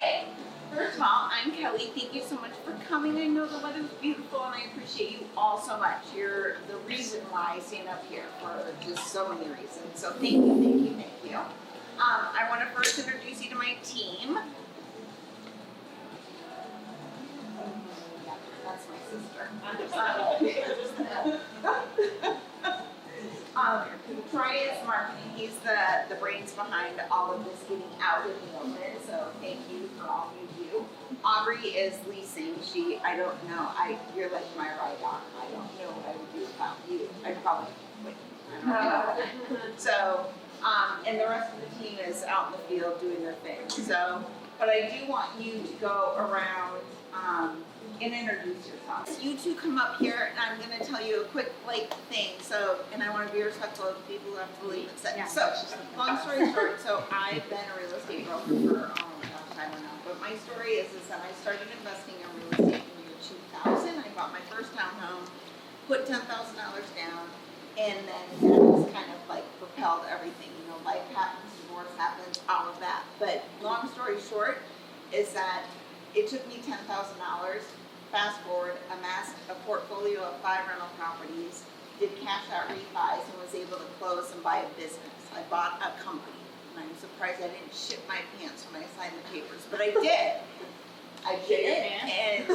Hey, first of all, I'm Kelly. Thank you so much for coming. I know the weather's beautiful and I appreciate you all so much. You're the reason why I stand up here for just so many reasons. So thank you, thank you, thank you. I want to first introduce you to my team. That's my sister. Troy is marketing. He's the brains behind all of this getting out in the open. So thank you for all you do. Aubrey is leasing. I don't know. You're like my ride on. I don't know what I would do without you. I'd probably quit. I don't know. So, and the rest of the team is out in the field doing their thing. So, but I do want you to go around and introduce yourself. You two come up here, and I'm going to tell you a quick thing. So, and I want to be respectful of the people who have to leave and sit. Yeah. So, long story short, so I've been a real estate broker for I don't know. But my story is that I started investing in real estate in the year 2000. I bought my first townhome, put $10,000 down, and then that was kind of propelled everything. You know, life happens, divorce happens, all of that. But long story short is that it took me $10,000. Fast forward, amassed a portfolio of 5 rental properties, did cash out refis, and was able to close and buy a business. I bought a company, and I'm surprised I didn't shit my pants when I signed the papers, but I did. I did it, and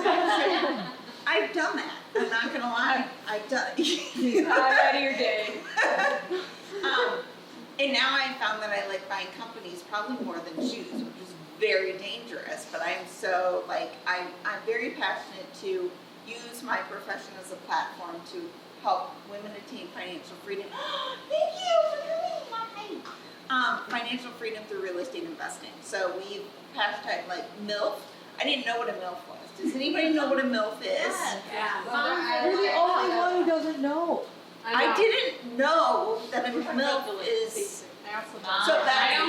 I've done that. I'm not gonna lie, I've done it. Highlight of your day. And now I found that I like buying companies probably more than shoes, which is very dangerous, but I'm so I'm very passionate to use my profession as a platform to help women attain financial freedom. Thank you for coming. Financial freedom through real estate investing. So we've hashtag MILF. I didn't know what a MILF was. Does anybody know what a MILF is? Yeah. You're the only one who doesn't know. I didn't know that a MILF is. So that's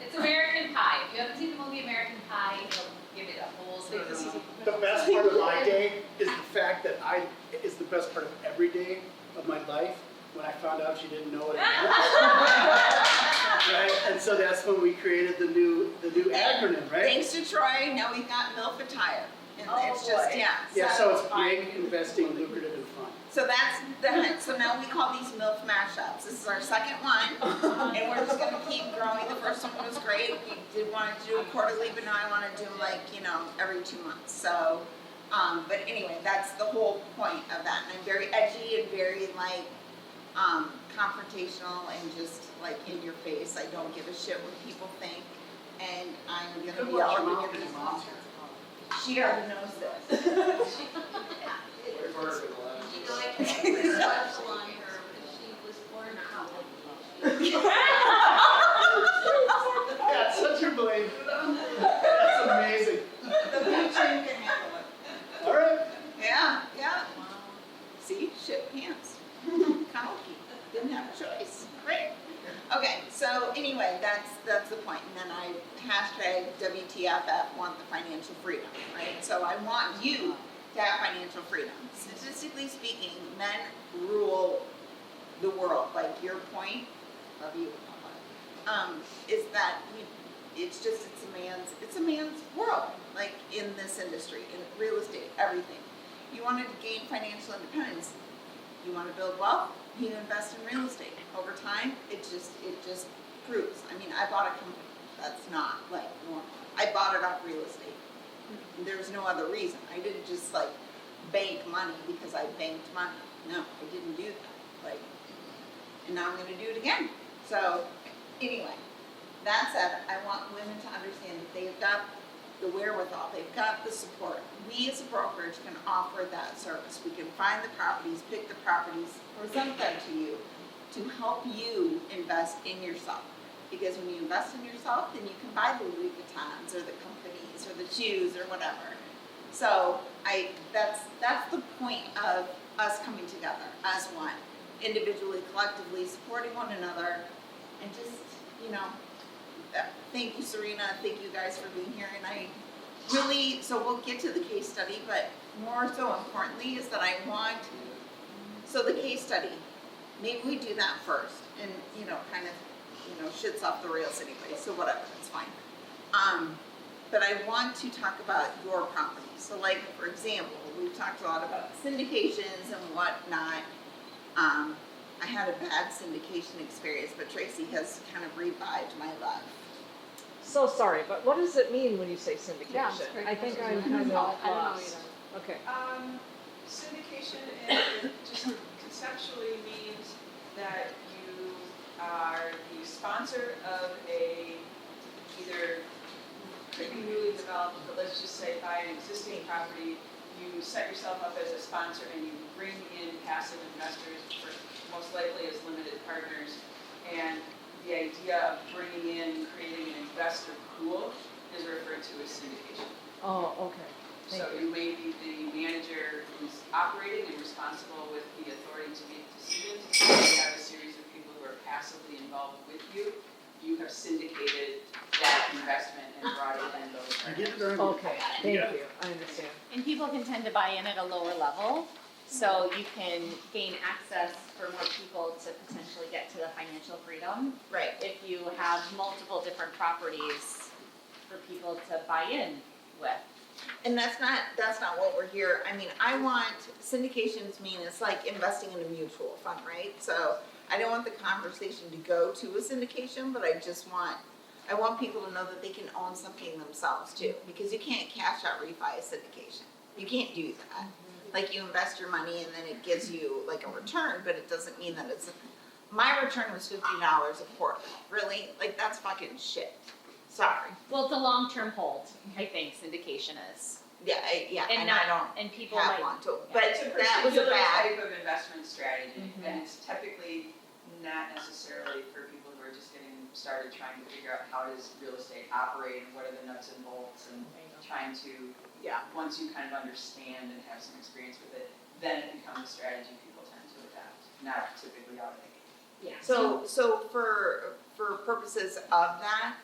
It's American Pie. If you haven't seen the movie American Pie, it'll give it a whole The best part of my day is the fact that is the best part of every day of my life when I found out she didn't know what it was. Right? And so that's when we created the new acronym, right? Thanks to Troy, now we've got MILF attire. And it's just, Yeah, so it's big, investing, lucrative, and fun. So so now we call these MILF mashups. This is our second one, and we're just gonna keep growing. The first one was great. We did want to do it quarterly, but now I want to do them every 2 months. So, but anyway, that's the whole point of that. And I'm very edgy and very confrontational and just in your face. I don't give a shit what people think, and I'm gonna be all over your mom. She already knows this. I can put a special on her because she was born out. That's such a blame. That's amazing. The future can handle it. All right. Yeah. Wow. See, shit pants. Cocky. Didn't have a choice. Great. Okay, so anyway, that's the point. And then I hashtag WTFF want the financial freedom, right? So I want you to have financial freedom. Statistically speaking, men rule the world. Your point of view is that it's a man's world. In this industry, in real estate, everything. You wanted to gain financial independence. You want to build wealth. You invest in real estate. Over time, it just proves. I mean, I bought a company. That's not normal. I bought it off real estate. There's no other reason. I didn't just bank money because I banked money. No, I didn't do that. And now I'm going to do it again. So, anyway, that said, I want women to understand that they've got the wherewithal, they've got the support. We as a brokerage can offer that service. We can find the properties, pick the properties, present them to you to help you invest in yourself. Because when you invest in yourself, then you can buy the Louis Vuittons or the companies or the shoes or whatever. So that's the point of us coming together as one, individually, collectively, supporting one another, and just, thank you, Serena. Thank you guys for being here. And I really, so we'll get to the case study, but more so importantly is that so the case study, maybe we do that first and, shit's off the rails anyway, so whatever, it's fine. But I want to talk about your property. So like, for example, we've talked a lot about syndications and whatnot. I had a bad syndication experience, but Tracy has kind of revived my love. So sorry, but what does it mean when you say syndication? Yeah, it's very I think I'm confusing. kind of I don't know lost. Okay. Syndication just conceptually means that you are the sponsor of either could be newly developed, but let's just say by an existing property, you set yourself up as a sponsor and you bring in passive investors, most likely as limited partners. And the idea of bringing in, creating an investor pool is referred to as syndication. Oh, okay. So you may be the manager who's operating and responsible with the authority to make decisions. You have a series of people who are passively involved with you. You have syndicated that investment and brought in those You get it partners. right. Okay, thank you. I understand. And people can tend to buy in at a lower level, so you can gain access for more people to potentially get to the financial freedom. Right. If you have multiple different properties for people to buy in with. And that's not what we're here. I mean, I want syndications mean it's like investing in a mutual fund, right? So I don't want the conversation to go to a syndication, but I want people to know that they can own something themselves too, because you can't cash out refi a syndication. You can't do that. Like you invest your money and then it gives you like a return, but it doesn't mean that my return was $50 a quarter. Really? Like that's fucking shit. Sorry. Well, it's a long-term hold, I think syndication is. Yeah, and I don't And people have might, one too. But It's a that was a particular bad. type of investment strategy, and it's typically not necessarily for people who are just getting started trying to figure out how does real estate operate and what are the nuts and bolts and trying to, Yeah. once you kind of understand and have some experience with it, then it becomes a strategy people tend to adapt, not typically out of the gate. yeah. So for purposes of that,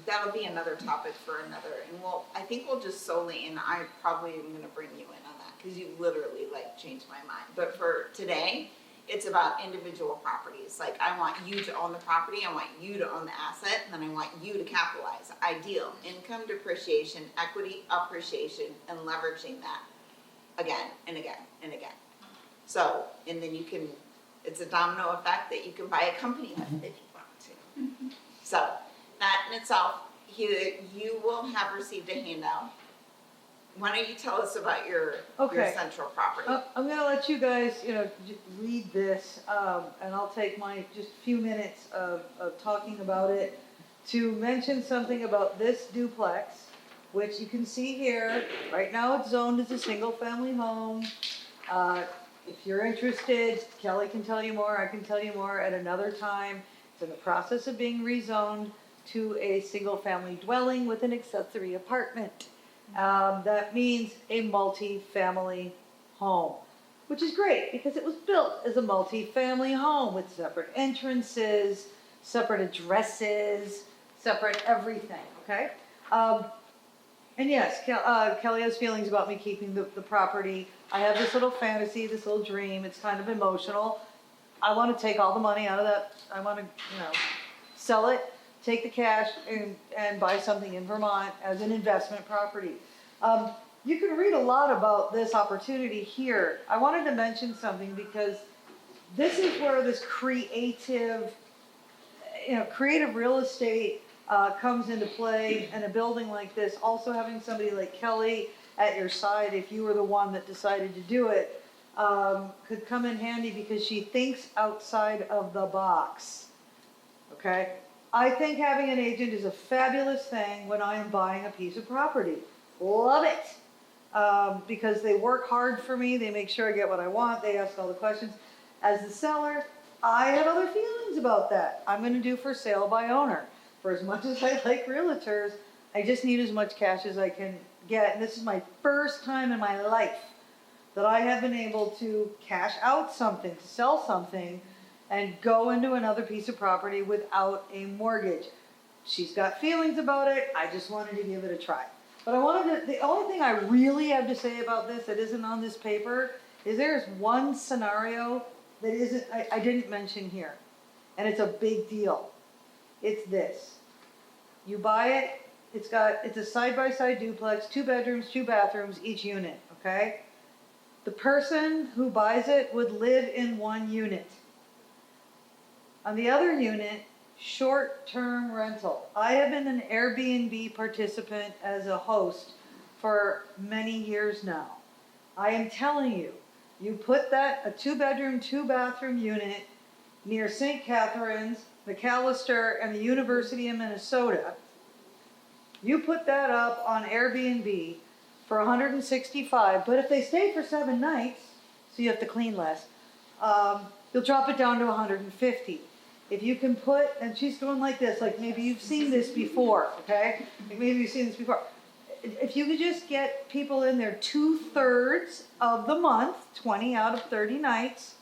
that'll be another topic for another, and I think we'll just solely, and I probably am gonna bring you in on that, cause you literally like changed my mind. But for today, it's about individual properties. Like I want you to own the property, I want you to own the asset, and then I want you to capitalize. Ideal, income depreciation, equity appreciation, and leveraging that again and again and again. So, and then it's a domino effect that you can buy a company with if you want to. So, that in itself, you will have received a handout. Why don't you tell us about your Okay. central property? I'm gonna let you guys, read this, and I'll take my just few minutes of talking about it to mention something about this duplex, which you can see here. Right now it's zoned as a single-family home. If you're interested, Kelly can tell you more, I can tell you more at another time. It's in the process of being rezoned to a single-family dwelling with an accessory apartment. That means a multi-family home, which is great because it was built as a multi-family home with separate entrances, separate addresses, separate everything, okay? And yes, Kelly has feelings about me keeping the property. I have this little fantasy, this little dream, it's kind of emotional. I want to take all the money out of that, I want to, sell it, take the cash and buy something in Vermont as an investment property. You can read a lot about this opportunity here. I wanted to mention something because this is where this creative real estate comes into play, and a building like this, also having somebody like Kelly at your side, if you were the one that decided to do it, could come in handy because she thinks outside of the box, okay? I think having an agent is a fabulous thing when I am buying a piece of property. Love it. Because they work hard for me, they make sure I get what I want, they ask all the questions. As the seller, I have other feelings about that. I'm gonna do for sale by owner. For as much as I like realtors, I just need as much cash as I can get. And this is my first time in my life that I have been able to cash out something, to sell something, and go into another piece of property without a mortgage. She's got feelings about it, I just wanted to give it a try. But the only thing I really have to say about this that isn't on this paper is there's one scenario that I didn't mention here. and it's a big deal. It's this. You buy it, it's a side-by-side duplex, 2 bedrooms, 2 bathrooms, each unit, okay? The person who buys it would live in 1 unit. On the other unit, short-term rental. I have been an Airbnb participant as a host for many years now. I am telling you, you put that, a 2-bedroom, 2-bathroom unit near St. Catharines, McAllister, and the University of Minnesota. You put that up on Airbnb for $165, but if they stay for 7 nights, so you have to clean less, you'll drop it down to $150. If you can put, and she's going like this, like maybe you've seen this before, okay? Like maybe you've seen this before. If you could just get people in there 2/3 of the month, 20 out of 30 nights,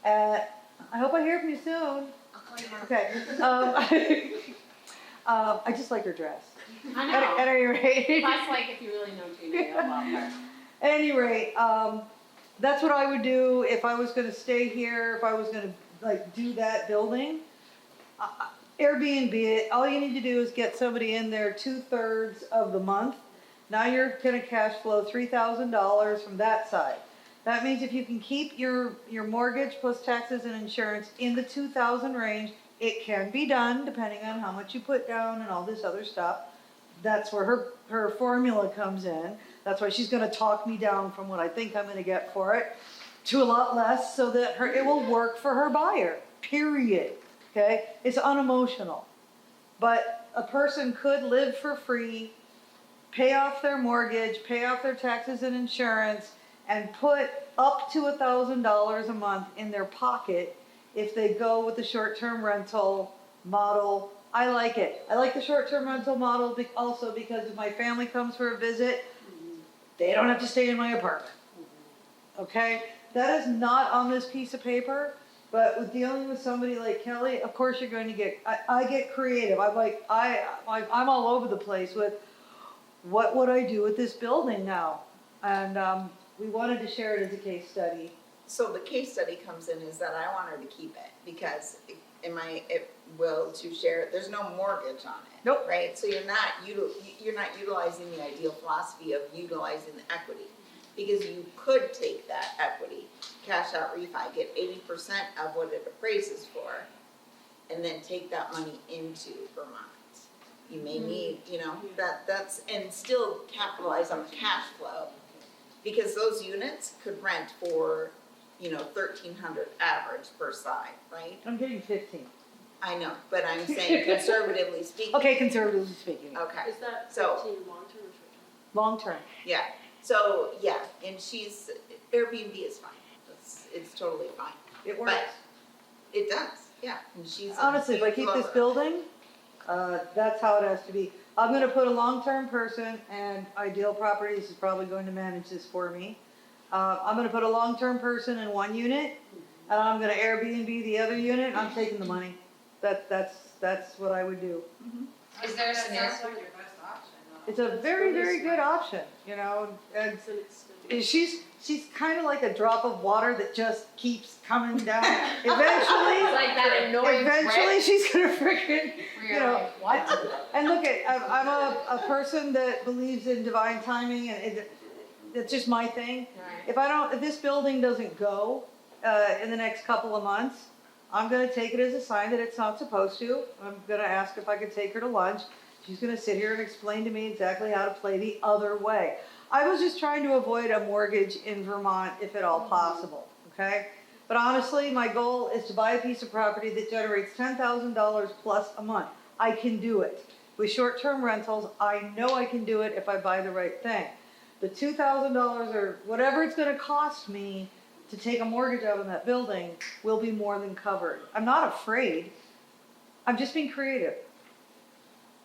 I hope I hear from you soon. I'll call you tomorrow. Okay. I just like her dress. I know. At any rate. That's like if you really know Gina, you'll love her. At any rate, that's what I would do if I was gonna stay here, if I was gonna like do that building. Airbnb it, all you need to do is get somebody in there 2/3 of the month. Now you're gonna cash flow $3,000 from that side. That means if you can keep your mortgage plus taxes and insurance in the 2,000 range, it can be done depending on how much you put down and all this other stuff. That's where her formula comes in. That's why she's gonna talk me down from what I think I'm gonna get for it to a lot less so that it will work for her buyer, period, okay? It's unemotional. But a person could live for free, pay off their mortgage, pay off their taxes and insurance, and put up to $1,000 a month in their pocket if they go with the short-term rental model. I like it. I like the short-term rental model also because if my family comes for a visit, they don't have to stay in my apartment. Okay? That is not on this piece of paper, but with dealing with somebody like Kelly, of course you're going to get, I get creative. I'm all over the place with what would I do with this building now? And we wanted to share it as a case study. So the case study comes in is that I want her to keep it because it will to share, there's no mortgage on it. Nope. Right? So you're not utilizing the ideal philosophy of utilizing the equity. Because you could take that equity, cash out refi, get 80% of what it appraises for, and then take that money into Vermont. You may need, that's, and still capitalize on the cash flow. Because those units could rent for, 1,300 average per side, right? I'm getting 15. I know, but I'm saying conservatively speaking. Okay, conservatively speaking. Okay, Is that So- 15 long-term or short-term? Long term. yeah, so, yeah, and Airbnb is fine, it's totally fine. It works. But it does, yeah, and she's. Honestly, if I keep this building, that's how it has to be. I'm gonna put a long-term person, and Ideal Properties is probably going to manage this for me. I'm gonna put a long-term person in 1 unit, and I'm gonna Airbnb the other unit, and I'm taking the money. That's what I would do. Is there a scenario? That sounds like your best option, though. It's a very, very good option, and It's an extended. she's kind of like a drop of water that just keeps coming down. It's Eventually, like that annoying eventually she's gonna freaking, where you're like, what? And look, I'm a person that believes in divine timing, and it's just my thing. Right. If this building doesn't go in the next couple of months, I'm gonna take it as a sign that it's not supposed to. I'm gonna ask if I could take her to lunch. She's gonna sit here and explain to me exactly how to play the other way. I was just trying to avoid a mortgage in Vermont if at all possible, okay? But honestly, my goal is to buy a piece of property that generates $10,000 plus a month. I can do it. With short-term rentals, I know I can do it if I buy the right thing. The $2,000 or whatever it's gonna cost me to take a mortgage out on that building will be more than covered. I'm not afraid. I'm just being creative.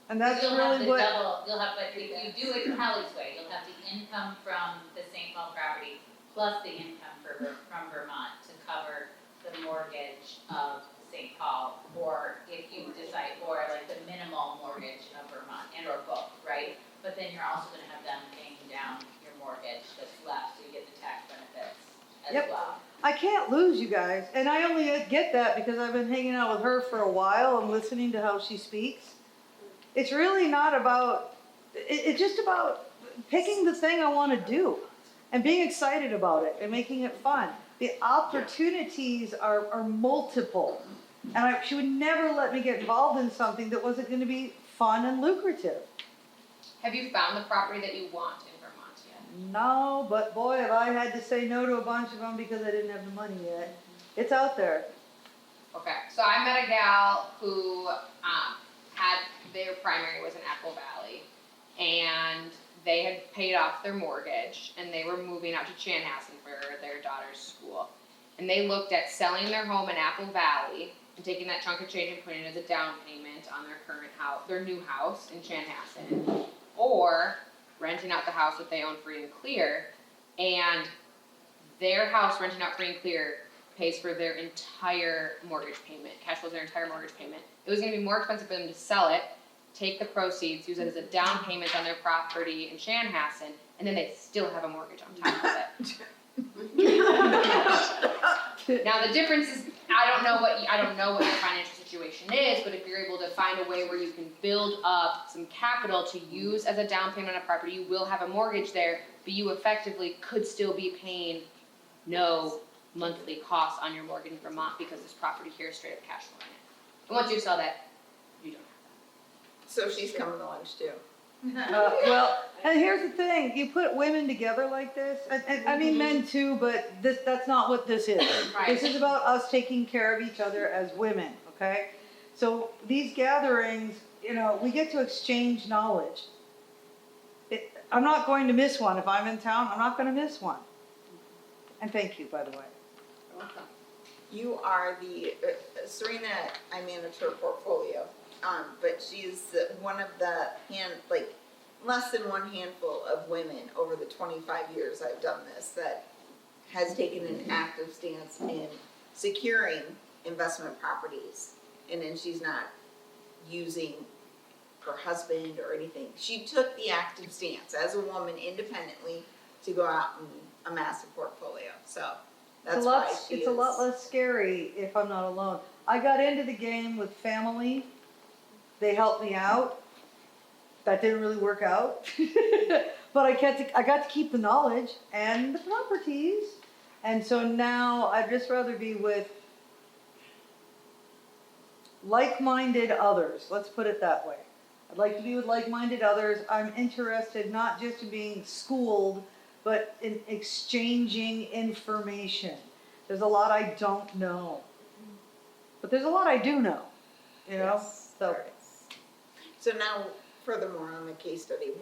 And that's You'll have really the what. double, but if you do it Kelly's way, you'll have the income from the St. Paul property plus the income from Vermont to cover the mortgage of St. Paul, or if you decide, or like the minimal mortgage of Vermont, and or both, right? But then you're also gonna have them paying down your mortgage that's left, so you get the tax benefits as Yep. well. I can't lose you guys. And I only get that because I've been hanging out with her for a while and listening to how she speaks. It's really not about, it's just about picking the thing I want to do and being excited about it and making it fun. The opportunities are multiple. And she would never let me get involved in something that wasn't going to be fun and lucrative. Have you found the property that you want in Vermont yet? No, but boy, have I had to say no to a bunch of them because I didn't have the money yet. It's out there. Okay, so I met a gal who had their primary was in Apple Valley, and they had paid off their mortgage, and they were moving out to Chanhassen for their daughter's school. And they looked at selling their home in Apple Valley and taking that chunk of change and putting it as a down payment on their current house, their new house in Chanhassen, or renting out the house that they own free and clear, and their house renting out free and clear pays for their entire mortgage payment, cash flows their entire mortgage payment. It was gonna be more expensive for them to sell it, take the proceeds, use it as a down payment on their property in Chanhassen, and then they still have a mortgage on top of it. Now the difference is, I don't know what your financial situation is, but if you're able to find a way where you can build up some capital to use as a down payment on a property, you will have a mortgage there, but you effectively could still be paying no monthly costs on your mortgage in Vermont because this property here is straight up cash flowing it. And once you sell that, you don't have So she's coming to lunch too. Well, and here's the thing, you put women together like this, and I mean men too, but that's not what this is. Right. This is about us taking care of each other as women, okay? So these gatherings, we get to exchange knowledge. I'm not going to miss one. If I'm in town, I'm not going to miss one. And thank you, by the way. You are the, Serena, I manage her portfolio, but she's one of the less than one handful of women over the 25 years I've done this that has taken an active stance in securing investment properties. And then she's not using her husband or anything. She took the active stance as a woman independently to go out and amass a portfolio. So that's why she is. It's a lot less scary if I'm not alone. I got into the game with family. They helped me out. That didn't really work out. But I got to keep the knowledge and the properties. And so now I'd just rather be with like-minded others. Let's put it that way. I'd like to be with like-minded others. I'm interested not just in being schooled, but in exchanging information. There's a lot I don't know. But there's a lot I do know, Yes, So there is. So now, furthermore on the case study,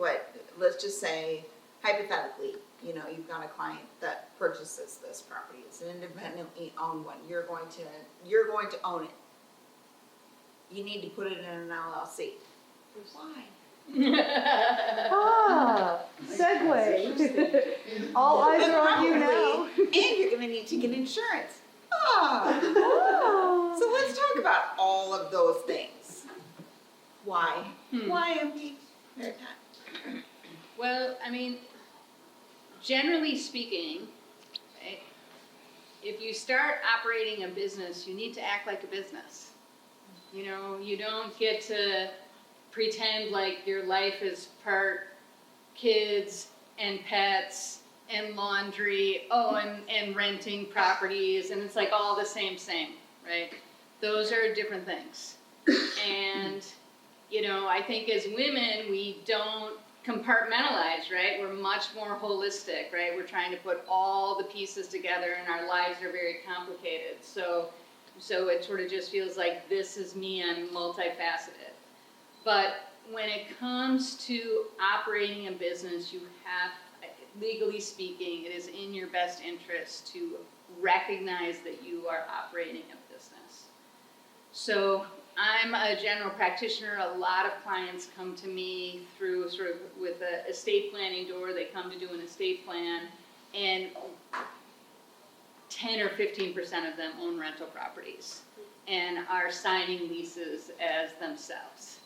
let's just say, hypothetically, you've got a client that purchases this property. It's an independently owned one. You're going to own it. You need to put it in an LLC. Why? segue. All eyes are on you now. And you're going to need to get insurance. So let's talk about all of those things. Why? Why am we here? Well, I mean, generally speaking, right, if you start operating a business, you need to act like a business. You don't get to pretend like your life is part kids and pets and laundry, and renting properties, and it's like all the same, right? Those are different things. And, I think as women, we don't compartmentalize, right? We're much more holistic, right? We're trying to put all the pieces together, and our lives are very complicated. So it sort of just feels like this is me, I'm multifaceted. But when it comes to operating a business, you have, legally speaking, it is in your best interest to recognize that you are operating a business. So I'm a general practitioner. A lot of clients come to me through sort of with a estate planning door. They come to do an estate plan, and 10 or 15% of them own rental properties and are signing leases as themselves.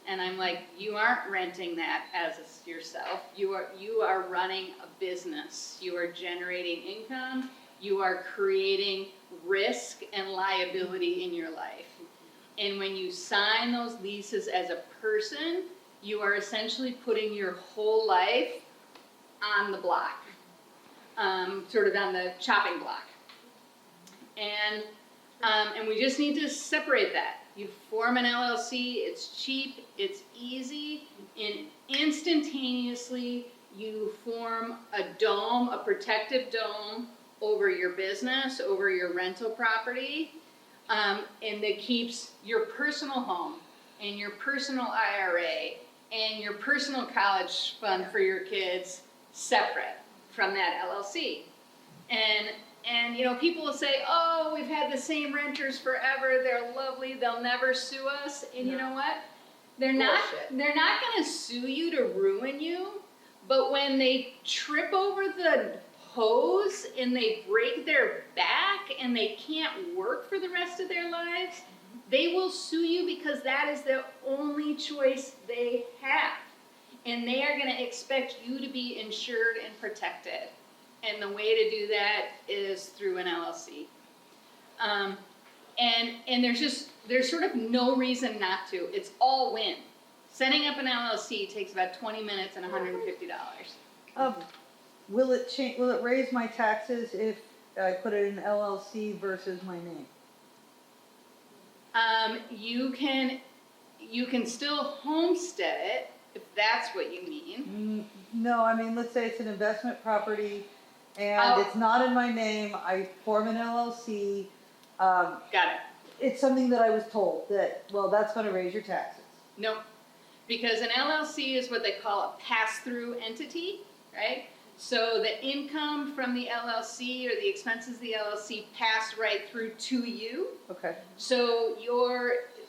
And I'm like, you aren't renting that as yourself. You are running a business. You are generating income, you are creating risk and liability in your life. And when you sign those leases as a person, you are essentially putting your whole life on the block, sort of on the chopping block. And we just need to separate that. You form an LLC, it's cheap, it's easy, and instantaneously you form a dome, a protective dome over your business, over your rental property, and that keeps your personal home and your personal IRA and your personal college fund for your kids separate from that LLC. And you know, people will say, oh, we've had the same renters forever, they're lovely, they'll never sue us. And you know what? They're not gonna sue you to ruin you, but when they trip over the hose and they break their back and they can't work for the rest of their lives, they will sue you because that is the only choice they have. And they are gonna expect you to be insured and protected. And the way to do that is through an LLC. And there's sort of no reason not to. It's all win. Setting up an LLC takes about 20 minutes and $150. Will it raise my taxes if I put it in LLC versus my name? You can still homestead it if that's what you mean. No, I mean, let's say it's an investment property and it's not in my name, I form an LLC. Got it. It's something that I was told that, well, that's gonna raise your taxes. No, because an LLC is what they call a pass-through entity, right? So the income from the LLC or the expenses of the LLC pass right through to you. Okay. So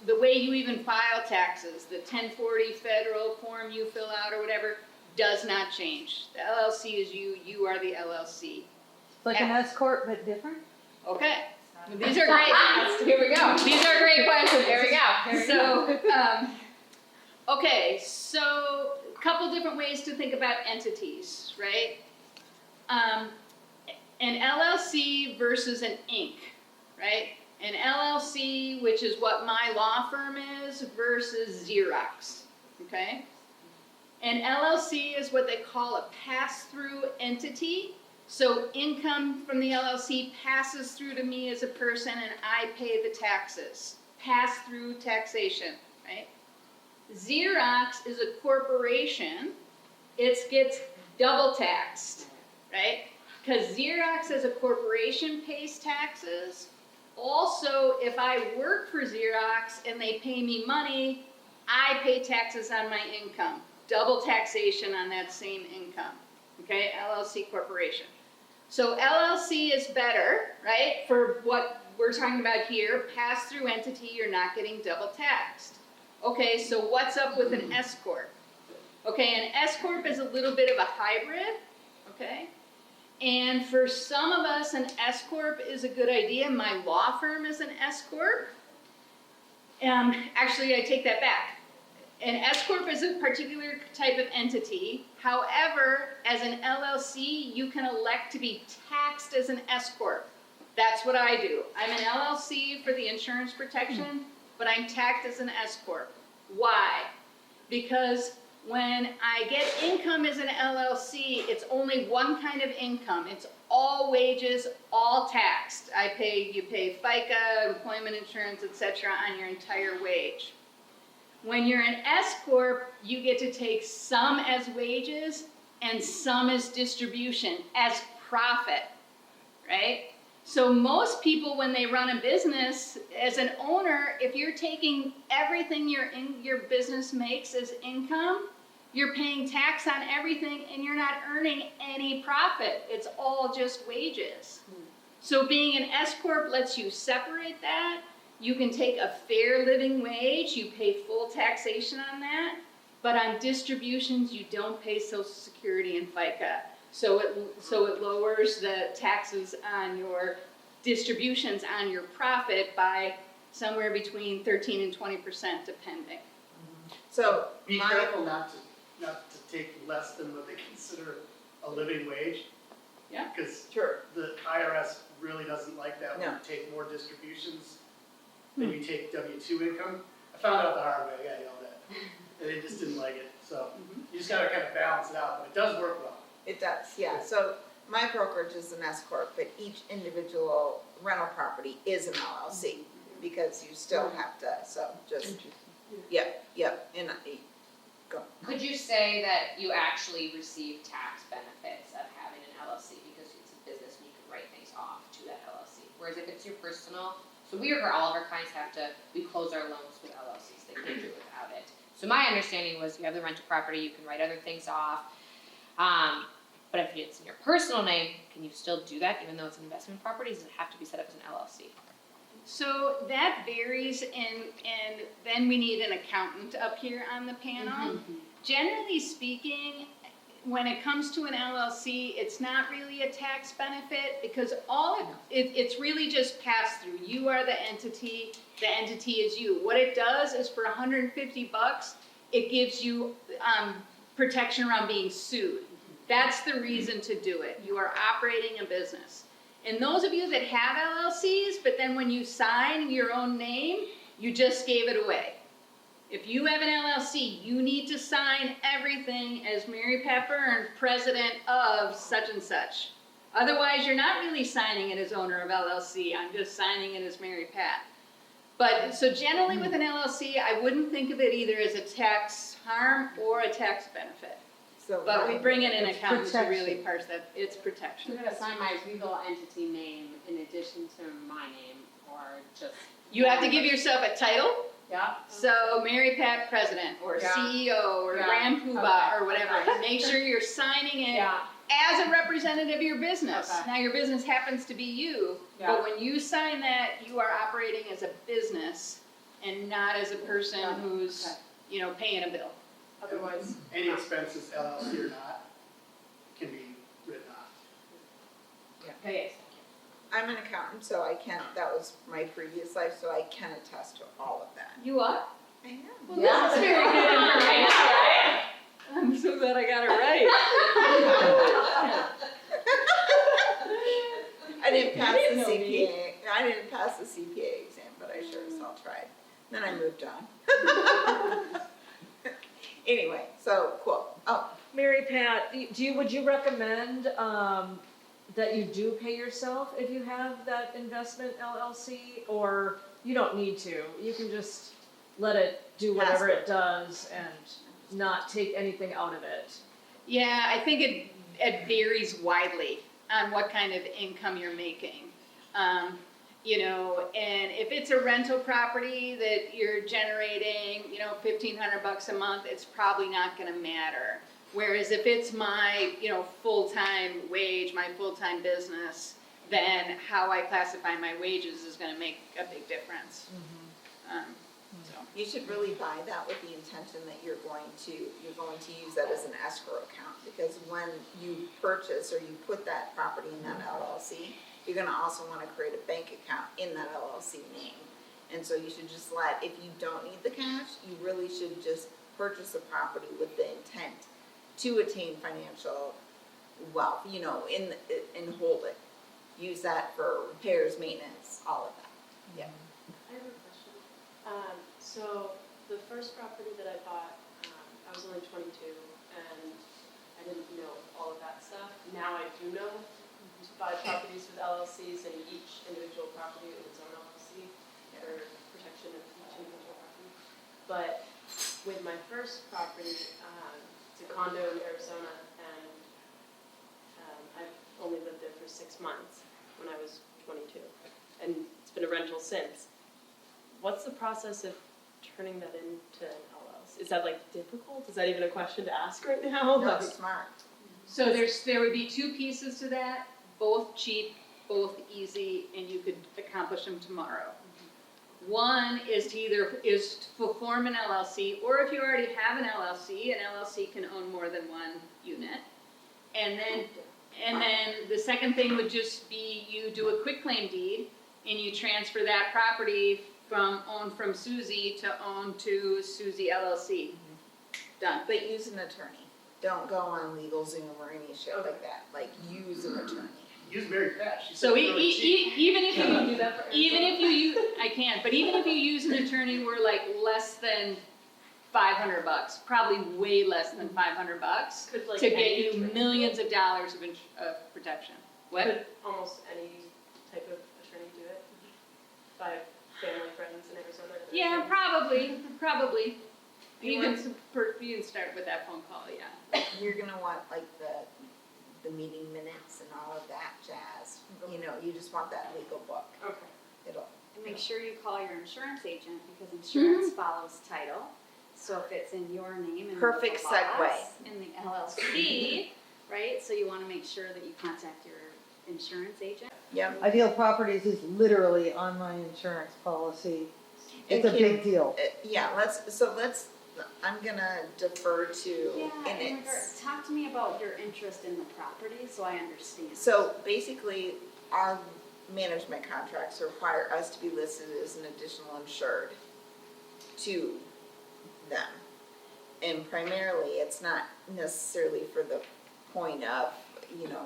the way you even file taxes, the 1040 federal form you fill out or whatever, does not change. The LLC is you, you are the LLC. Like an S corp, but different? Okay. These are great. Here we go. These are great questions. There we go. So, okay, so a couple different ways to think about entities, right? An LLC versus an Inc., right? An LLC, which is what my law firm is, versus Xerox, okay? An LLC is what they call a pass-through entity. So income from the LLC passes through to me as a person and I pay the taxes. Pass-through taxation, right? Xerox is a corporation. It gets double taxed, right? Because Xerox as a corporation pays taxes. Also, if I work for Xerox and they pay me money, I pay taxes on my income. Double taxation on that same income, okay? LLC corporation. So LLC is better, right? For what we're talking about here, pass-through entity, you're not getting double taxed. Okay, so what's up with an S corp? Okay, an S corp is a little bit of a hybrid, okay? And for some of us, an S corp is a good idea. My law firm is an S corp. Actually, I take that back. An S corp is a particular type of entity. However, as an LLC, you can elect to be taxed as an S corp. That's what I do. I'm an LLC for the insurance protection, but I'm taxed as an S corp. Why? Because when I get income as an LLC, it's only one kind of income. It's all wages, all taxed. You pay FICA, employment insurance, etc. on your entire wage. When you're an S corp, you get to take some as wages and some as distribution, as profit, right? So most people, when they run a business, as an owner, if you're taking everything your business makes as income, you're paying tax on everything and you're not earning any profit. It's all just wages. So being an S corp lets you separate that. You can take a fair living wage, you pay full taxation on that, but on distributions, you don't pay Social Security and FICA. So it lowers the taxes on your distributions on your profit by somewhere between 13 and 20% depending. So Be careful not to take less than what they consider a living wage. Yeah. Because Sure. the IRS really doesn't like that when No. you take more distributions than you take W-2 income. I found out the hard way, I got yelled at. And they just didn't like it, so you just gotta kind of balance it out, but it does work well. It does, yeah. So my brokerage is an S corp, but each individual rental property is an LLC because you still have to, so just, yep, and go. Could you say that you actually receive tax benefits of having an LLC because it's a business and you can write things off to that LLC? Whereas if it's your personal, so all of our clients we close our loans with LLCs, they can't do it without it. So my understanding was you have the rental property, you can write other things off. But if it's in your personal name, can you still do that even though it's an investment property? Does it have to be set up as an LLC? So that varies, and then we need an accountant up here on the panel. Generally speaking, when it comes to an LLC, it's not really a tax benefit because it's really just pass through. You are the entity is you. What it does is for $150, it gives you protection around being sued. That's the reason to do it. You are operating a business. And those of you that have LLCs, but then when you sign your own name, you just gave it away. If you have an LLC, you need to sign everything as Mary Pat Byrne, president of such and such. Otherwise, you're not really signing it as owner of LLC. I'm just signing it as Mary Pat. But so generally with an LLC, I wouldn't think of it either as a tax harm or a tax benefit. So But we bring in an It's accountant to really protection. parse that. It's So protection. I'm gonna sign my legal entity name in addition to my name, or just? You have to give yourself a title. Yeah. So Mary Pat President or Yeah. CEO or Yeah. Grand Poobah Okay. or whatever. Okay. And make sure you're signing it Yeah, as a representative of your business. Okay. Now your business happens to be you, Yeah. but when you sign that, you are operating as a business and not as a person Yeah. who's, Okay. paying a bill. otherwise. Any expenses, LLC or not, can be written off. Okay, I'm an accountant, so that was my previous life, so I can attest to all of that. You are? I am. Well, this is very good information, right? I'm so glad I got it right. I didn't pass the No CPA, I didn't pass the CPA exam, but I sure as hell tried. Then I moved on. Anyway, so, cool. Oh, Mary Pat, would you recommend that you do pay yourself if you have that investment LLC, or you don't need to? You can just let it do whatever it does and not take anything out of it. Yeah, I think it varies widely on what kind of income you're making. And if it's a rental property that you're generating, $1,500 a month, it's probably not gonna matter. Whereas if it's my, full-time wage, my full-time business, then how I classify my wages is gonna make a big difference. you should really buy that with the intention that you're going to use that as an escrow account, because when you purchase or you put that property in that LLC, you're gonna also wanna create a bank account in that LLC name. And so you should just if you don't need the cash, you really should just purchase a property with the intent to attain financial wealth, and hold it. Use that for repairs, maintenance, all of that. Yeah. I have a question. So the first property that I bought, I was only 22 and I didn't know all of that stuff. Now I do know to buy properties with LLCs and each individual property with its own LLC for protection of each individual property. But with my first property, it's a condo in Arizona, and I've only lived there for 6 months when I was 22, and it's been a rental since. What's the process of turning that into an LLC? Is that difficult? Is that even a question to ask right now? No, smart. So there would be two pieces to that, both cheap, both easy, and you could accomplish them tomorrow. One is to form an LLC, or if you already have an LLC can own more than one unit. And then the second thing would just be you do a quitclaim deed and you transfer that property from Susie to own to Susie LLC. Done. But use an attorney. Don't go on LegalZoom or any shit like that. Like, use an attorney. Use very fast. She said So it's really cheap. even if Can you you, do that for even if you use, I can't, but even if you use an attorney, we're like less than $500, probably way less than $500 Could like to get any you attorney millions of dollars of protection. What? Could almost any type of attorney do it? By family, friends in Arizona? that are Yeah, attorneys? probably. You You want can start with that phone call, yeah. You're gonna want like the meeting minutes and all of that jazz. You know, you just want that legal book. Okay. It'll, And make sure you call your insurance agent because insurance follows title. So if it's in your name and Perfect with the segue. loss in the LLC, right? So you want to make sure that you contact your insurance agent. yep. Ideal Properties is literally on my insurance policy. It's a And big deal. Yeah, I'm gonna defer to, Yeah, and in it's, regards, talk to me about your interest in the property so I understand. so basically, our management contracts require us to be listed as an additional insured to them. And primarily, it's not necessarily for the point of, you know,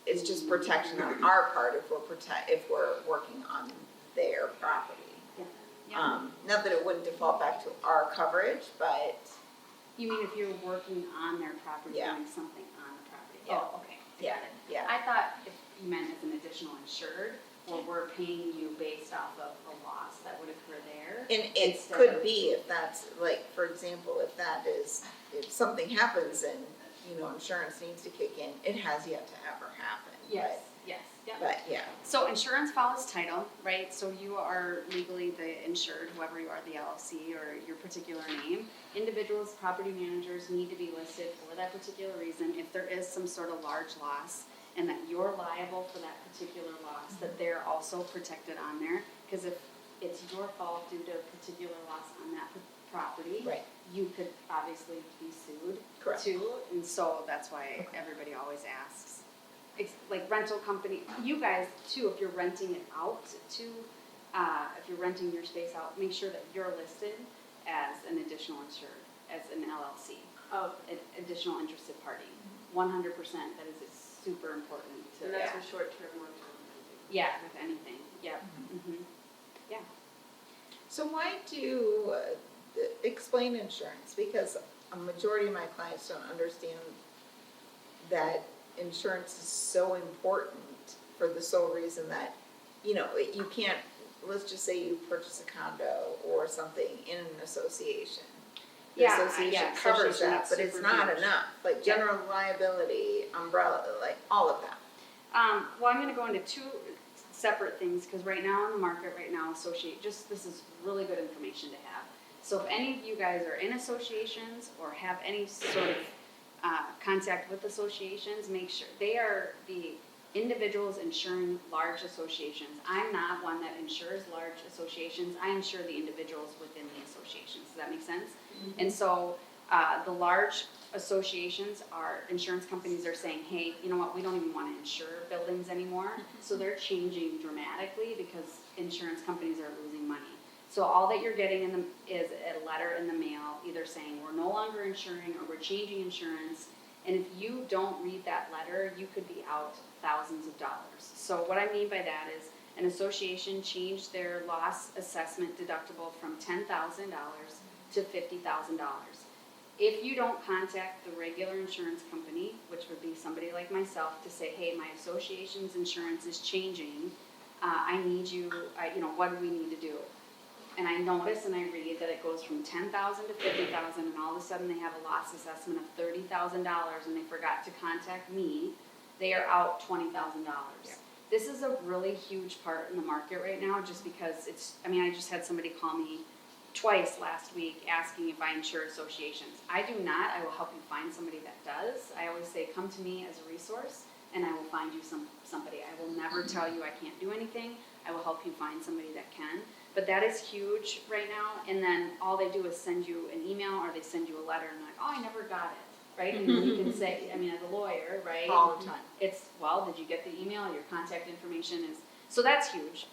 it's just protection on our part if we're working on their property. Yeah. Not that it wouldn't default back to our coverage, but You mean if you're working on their property, Yeah. doing something on the property? Yeah. Oh, okay. yeah, Got it. yeah. I thought if you meant as an additional insured, or we're paying you based off of a loss that would occur there. And it Instead could of- be if that's, like, for example, if something happens and, you know, insurance needs to kick in, it has yet to ever happen. Yes, yes, yep. But, yeah, So insurance follows title, right? So you are legally the insured, whoever you are, the LLC or your particular name. Individuals, property managers need to be listed for that particular reason. If there is some sort of large loss and that you're liable for that particular loss, that they're also protected on there. Because if it's your fault due to a particular loss on that property, right, you could obviously be sued correct. too. And so that's why everybody always asks. It's like rental company, you guys too, if you're renting it out to, if you're renting your space out, make sure that you're listed as an additional insured, as an LLC, Oh, an additional interested party. 100%, that is super important to, and that's for short-term, long-term. yeah, with anything, yep. Mhm. So why explain insurance? Because a majority of my clients don't understand that insurance is so important for the sole reason that, you know, you can't, let's just say you purchase a condo or something in an association. The Yeah, association yeah, covers association, that, that's but it's super not huge. enough, like general liability, umbrella, like all of that. Well, I'm gonna go into two separate things, because right now in the market, right now, this is really good information to have. So if any of you guys are in associations or have any sort of contact with associations, make sure, they are the individuals insuring large associations. I'm not one that insures large associations, I insure the individuals within the associations, does that make sense? And so, the large associations, insurance companies are saying, hey, you know what, we don't even wanna insure buildings anymore. So they're changing dramatically because insurance companies are losing money. So all that you're getting is a letter in the mail, either saying we're no longer insuring or we're changing insurance. And if you don't read that letter, you could be out thousands of dollars. So what I mean by that is an association changed their loss assessment deductible from $10,000 to $50,000. If you don't contact the regular insurance company, which would be somebody like myself, to say, hey, my association's insurance is changing, I need you, what do we need to do? And I notice and I read that it goes from $10,000 to $50,000, and all of a sudden they have a loss assessment of $30,000 and they forgot to contact me, they are out $20,000. Yeah. This is a really huge part in the market right now, just because I just had somebody call me twice last week asking if I insure associations. I do not. I will help you find somebody that does. I always say, come to me as a resource and I will find you somebody. I will never tell you I can't do anything. I will help you find somebody that can. But that is huge right now. And then all they do is send you an email or they send you a letter and they're like, oh, I never got it, right? And you can say, as a lawyer, right? All the time. It's, well, did you get the email? Your contact information is, so that's huge.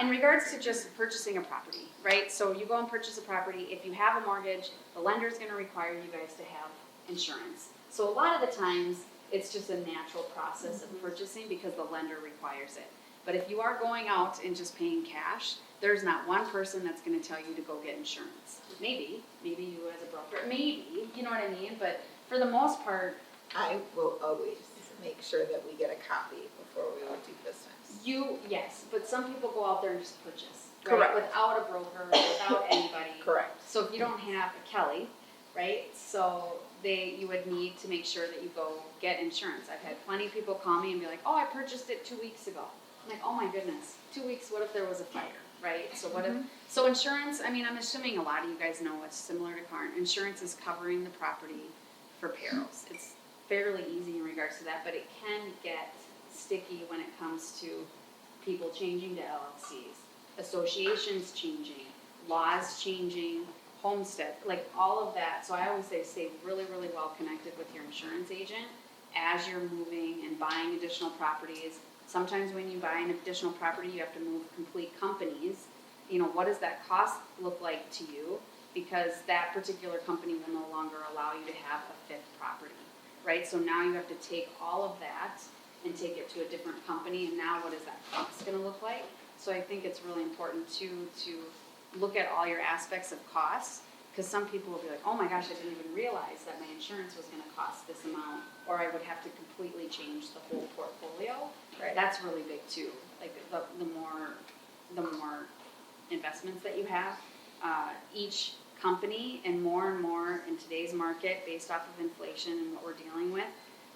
In regards to just purchasing a property, right? So you go and purchase a property. If you have a mortgage, the lender's gonna require you guys to have insurance. So a lot of the times, it's just a natural process of purchasing because the lender requires it. But if you are going out and just paying cash, there's not one person that's gonna tell you to go get insurance. Maybe you as a broker, maybe, you know what I mean? But for the most part, I will always make sure that we get a copy before we do business. yes, but some people go out there and just purchase, right? Correct. Without a broker, without anybody. Correct. So if you don't have a Kelly, right, so you would need to make sure that you go get insurance. I've had plenty of people call me and be like, oh, I purchased it 2 weeks ago. I'm like, oh my goodness, 2 weeks, what if there was a fire, right? So what if, so insurance, I mean, I'm assuming a lot of you guys know it's similar to car. Insurance is covering the property for perils. It's fairly easy in regards to that, but it can get sticky when it comes to people changing to LLCs, associations changing, laws changing, homestead, like all of that. So I always say stay really, really well connected with your insurance agent as you're moving and buying additional properties. Sometimes when you buy an additional property, you have to move complete companies. You know, what does that cost look like to you? Because that particular company will no longer allow you to have a fifth property, right? So now you have to take all of that and take it to a different company, and now what is that cost gonna look like? So I think it's really important to look at all your aspects of costs, because some people will be like, oh my gosh, I didn't even realize that my insurance was gonna cost this amount, or I would have to completely change the whole portfolio. Right. That's really big too, like the more investments that you have, each company and more in today's market, based off of inflation and what we're dealing with,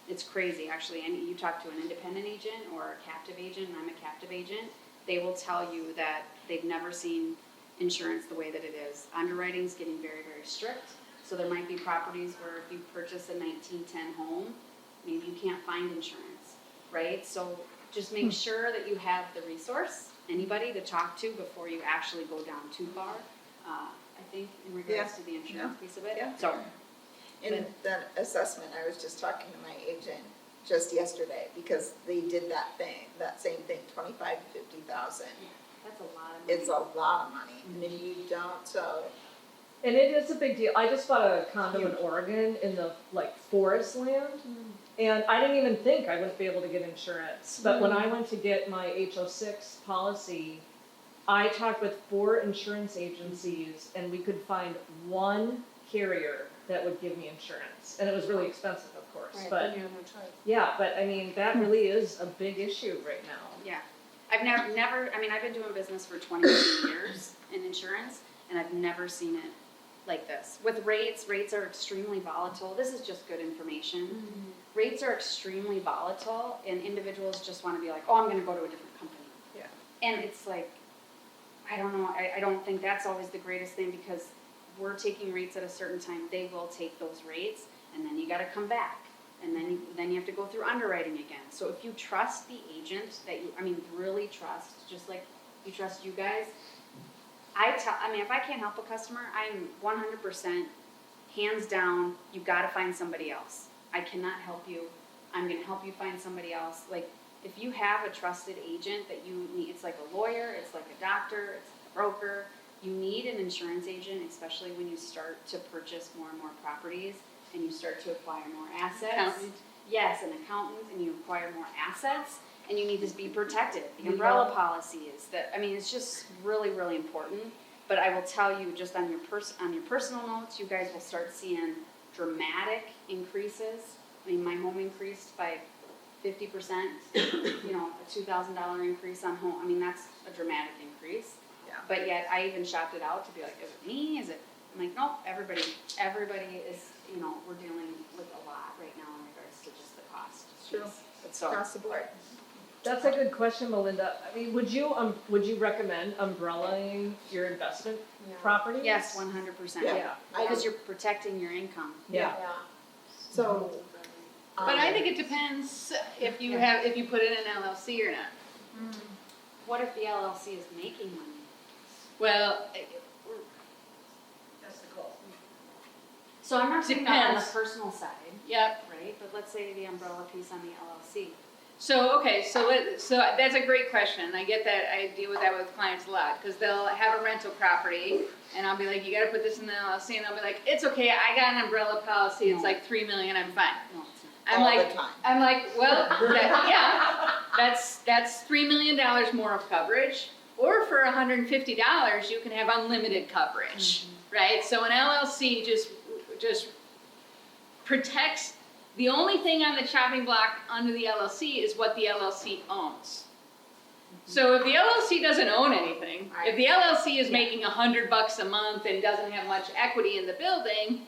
it's crazy actually. And you talk to an independent agent or a captive agent, and I'm a captive agent, they will tell you that they've never seen insurance the way that it is. Underwriting's getting very, very strict. So there might be properties where if you purchase a 1910 home, maybe you can't find insurance, right? So just make sure that you have the resource, anybody to talk to before you actually go down too far. I think in regards to the insurance piece of it. Yeah. So In the assessment, I was just talking to my agent just yesterday, because they did that same thing, 25 to 50,000. that's a lot of money. It's a lot of money, and if you don't, so, And it is a big deal. I just bought a condo in Oregon in the forest land, and I didn't even think I wouldn't be able to get insurance. But when I went to get my HO6 policy, I talked with 4 insurance agencies, and we could find one carrier that would give me insurance, and it was really expensive, of course. Right, But yeah, but I mean that really is a big issue right now. Yeah, I've never, I mean, I've been doing business for 22 years in insurance, and I've never seen it like this. With rates are extremely volatile. This is just good information. Rates are extremely volatile, and individuals just want to be like, oh, I'm going to go to a different company. Yeah. And it's like, I don't know, I don't think that's always the greatest thing, because we're taking rates at a certain time, they will take those rates, and then you gotta come back. And then you have to go through underwriting again. So if you trust the agent that you, really trust, just like you trust you guys, if I can't help a customer, I'm 100% hands down, you gotta find somebody else. I cannot help you, I'm gonna help you find somebody else. Like, if you have a trusted agent that you need, it's like a lawyer, it's like a doctor, it's like a broker, you need an insurance agent, especially when you start to purchase more and more properties and you start to acquire more assets. Accountant. Yes, an accountant, and you acquire more assets, and you need to be protected. The umbrella policy is that, it's just really, really important. But I will tell you, just on your personal notes, you guys will start seeing dramatic increases. My home increased by 50%, a $2,000 increase on home. That's a dramatic increase. Yeah. But yet I even shopped it out to be like, is it me? Is it? I'm like, nope, everybody is, we're dealing with a lot right now in regards to just the cost. True. It's across the board. That's a good question, Melinda. Would you recommend umbrellaing your investment properties? Yes, 100%. Yeah. Because you're protecting your income. Yeah. So. But I think it depends if you put it in an LLC or not. What if the LLC is making money? Well, That's the goal. So I'm not saying that on the Depends. personal side, yep. right? But let's say the umbrella piece on the LLC. So, okay, so that's a great question. I get that, I deal with that with clients a lot, because they'll have a rental property, and I'll be like, you gotta put this in the LLC, and they'll be like, it's okay, I got an umbrella policy, it's like 3 million, I'm fine. No, it's not. I'm All like, the time. I'm like, well, that's $3 million more of coverage, or for $150, you can have unlimited coverage, right? So an LLC just protects, the only thing on the chopping block under the LLC is what the LLC owns. So if the LLC doesn't own anything, if the LLC is making $100 a month and doesn't have much equity in the building,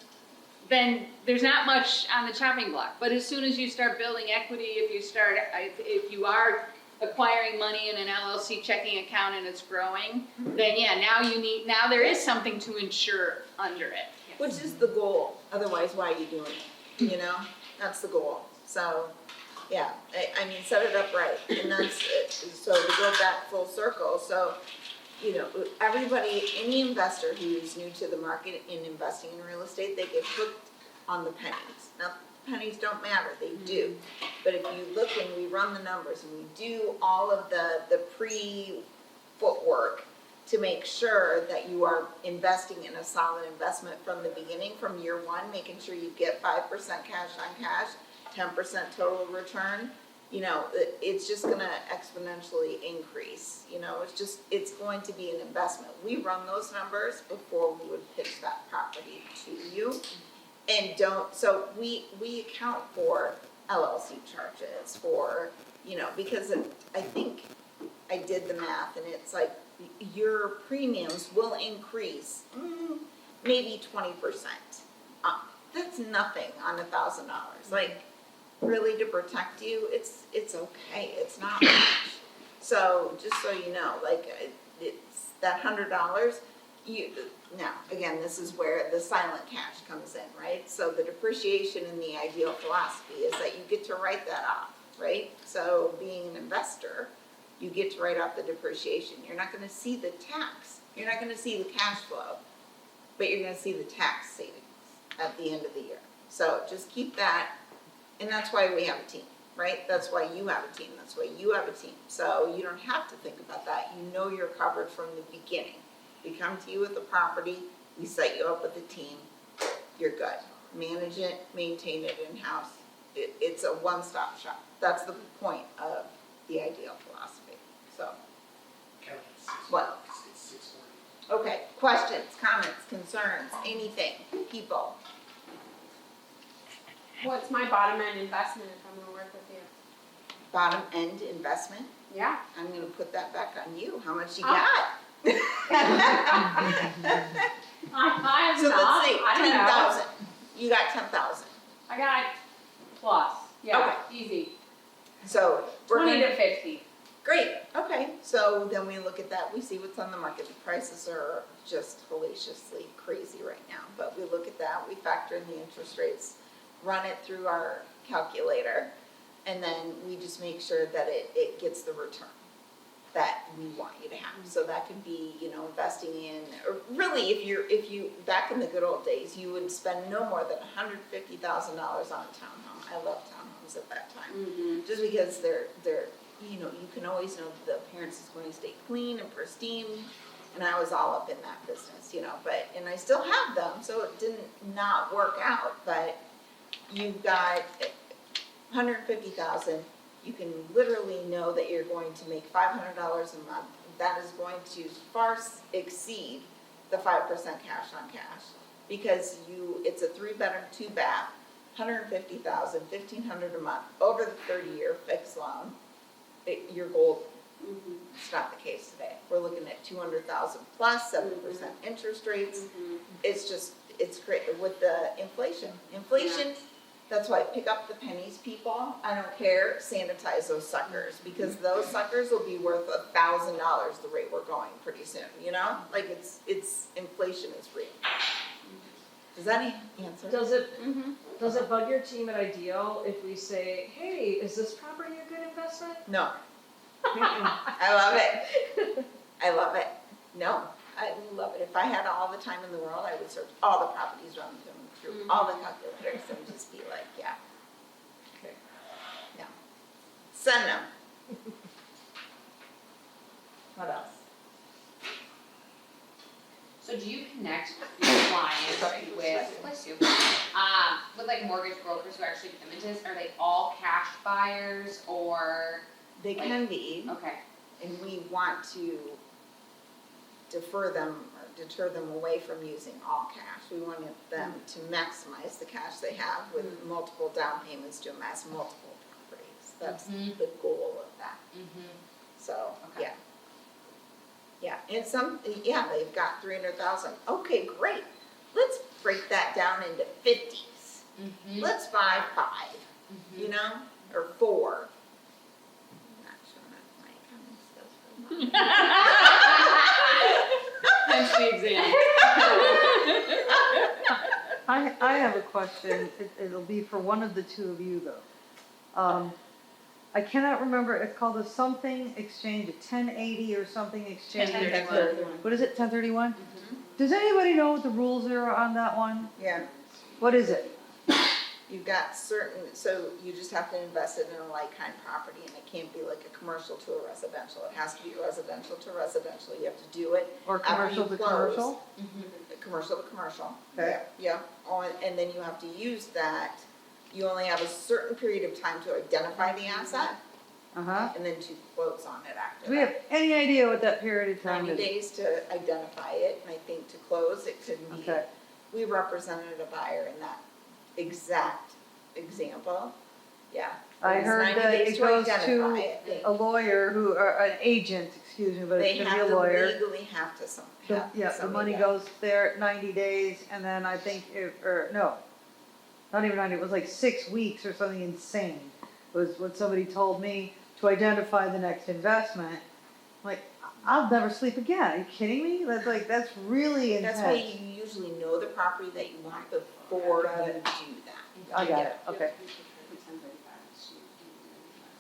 then there's not much on the chopping block. But as soon as you start building equity, if you are acquiring money in an LLC checking account and it's growing, then yeah, now there is something to insure under it. Which is the goal, otherwise why are you doing it, you know? That's the goal, so, yeah, I mean, set it up right, and that's, so to go back full circle, so, you know, everybody, any investor who's new to the market in investing in real estate, they get hooked on the pennies. Now, pennies don't matter, they do, but if you look and we run the numbers and we do all of the pre-footwork to make sure that you are investing in a solid investment from the beginning, from year one, making sure you get 5% cash on cash, 10% total return, you know, it's just gonna exponentially increase, you know, it's going to be an investment. We run those numbers before we would pitch that property to you. And so we account for LLC charges for, you know, because I think I did the math and it's like, your premiums will increase maybe 20%. That's nothing on $1,000. Like, really, to protect you, it's okay. It's not much. So just so you know, like, it's that $100. Now again, this is where the silent cash comes in, right? So the depreciation in the ideal philosophy is that you get to write that off, right? So being an investor, you get to write off the depreciation. You're not gonna see the tax. You're not gonna see the cash flow, but you're gonna see the tax savings at the end of the year. So just keep that, and that's why we have a team, right? That's why you have a team, that's why you have a team. So you don't have to think about that. You know you're covered from the beginning. We come to you with the property, we set you up with a team, you're good. Manage it, maintain it in-house. It's a one-stop shop. That's the point of the ideal philosophy, so. What? It's 6:40. Okay, questions, comments, concerns, anything, people? What's my bottom end investment if I'm gonna work with you? Bottom end investment, Yeah. I'm gonna put that back on you, how much you Oh. got? I'm So not, let's say I don't know. 10,000, you got 10,000, I got plus, yeah, Okay. easy. so we're 20 gonna, to 50. great, okay, so then we look at that, we see what's on the market, the prices are just hellaciously crazy right now, but we look at that, we factor in the interest rates, run it through our calculator, and then we just make sure that it gets the return that we want you to have. So that could be, you know, investing in, or really if you, back in the good old days, you would spend no more than $150,000 on a townhome. I love townhomes at that time. Just because they're, you know, you can always know the appearance is going to stay clean and pristine. And I was all up in that business, you know, and I still have them, so it didn't not work out, but you've got $150,000, you can literally know that you're going to make $500 a month. That is going to far exceed the 5% cash on cash, because it's a 3-bedroom, 2-bath, $150,000, $1,500 a month over the 30-year fixed loan. You're golden. It's not the case today. We're looking at $200,000 plus 7% interest rates. It's great with the inflation. That's why pick up the pennies, people. I don't care, sanitize those suckers, because those suckers will be worth $1,000 the rate we're going pretty soon, you know? Like it's inflation is real. Does that answer? Does it bug your team at Ideal if we say, hey, is this property a good investment? No. I love it. I love it. No, I love it. If I had all the time in the world, I would search all the properties, run them through all the calculators and just be like, yeah. Okay. No. Send them. What else? So do you connect your clients with, bless you, with like mortgage brokers who actually get them into this? Are they all cash buyers or, They can be, okay, and we want to deter them away from using all cash. We want them to maximize the cash they have with multiple down payments to amass multiple properties. That's the goal of that. So, Okay. yeah. Yeah, and they've got 300,000. Okay, great. Let's break that down into 50s. Let's buy 5, you know, or 4. I'm not sure my accounting skills very Hence the exam. I have a question. It'll be for one of the two of you though. I cannot remember, it's called a something exchange, a 1080 or something exchange. 1031. What is it, 1031? Does anybody know what the rules are on that one? Yeah, What is it? you've got so you just have to invest it in a like-kind property, and it can't be like a commercial to a residential. It has to be residential to residential. You have to do it Or after commercial you to close. commercial? Commercial to commercial. Okay. Yeah, and then you have to use that. You only have a certain period of time to identify the asset, Uh-huh. and then to close on it after Do we have that. any idea what that period of time 90 is? days to identify it, and I think to close, it could be, Okay. we represented a buyer in that exact example, yeah. I It was heard 90 that days it goes identify to it. a lawyer or an agent, excuse me, but They it's gonna have be a to lawyer. legally have to have Yeah, the somebody money there. goes there at 90 days, and then I think, not even 90, it was like 6 weeks or something insane, was what somebody told me to identify the next investment. Like, I'll never sleep again, are you kidding me? That's really intense. That's why you usually know the property that you want before you do that. I got it, okay.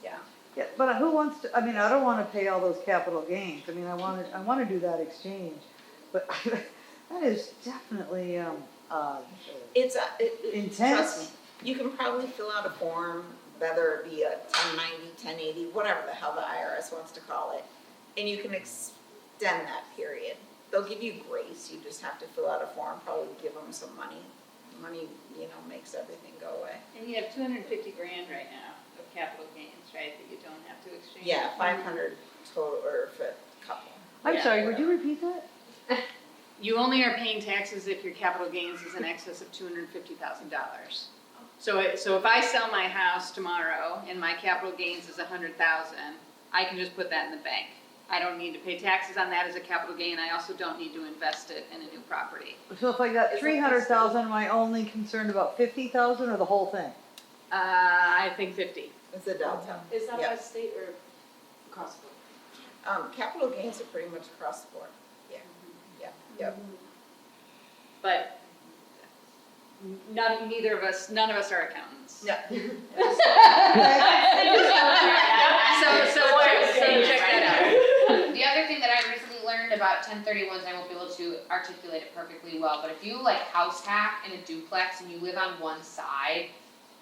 Yeah. Yeah, but who wants to, I mean, I don't wanna pay all those capital gains, I mean, I wanna do that exchange, but that is definitely, It's Intense. trust me, you can probably fill out a form, whether it be a 1090, 1080, whatever the hell the IRS wants to call it, and you can extend that period. They'll give you grace, you just have to fill out a form, probably give them some money. Money, makes everything go away. And you have 250 grand right now of capital gains, right, that you don't have to exchange? Yeah, 500 total, or for a couple. I'm Yeah, sorry, would you whatever. repeat that? You only are paying taxes if your capital gains is in excess of $250,000. So if I sell my house tomorrow and my capital gains is 100,000, I can just put that in the bank. I don't need to pay taxes on that as a capital gain. I also don't need to invest it in a new property. So if I got 300,000, am I only concerned about 50,000 or the whole thing? I think 50. It's a delta. Is that Yeah. by state or across the board? Capital gains are pretty much across the board. Yeah, yep. But none of us are accountants. No. So check that out. The other thing that I recently learned about 1031s, I won't be able to articulate it perfectly well, but if you like house hack in a duplex and you live on one side,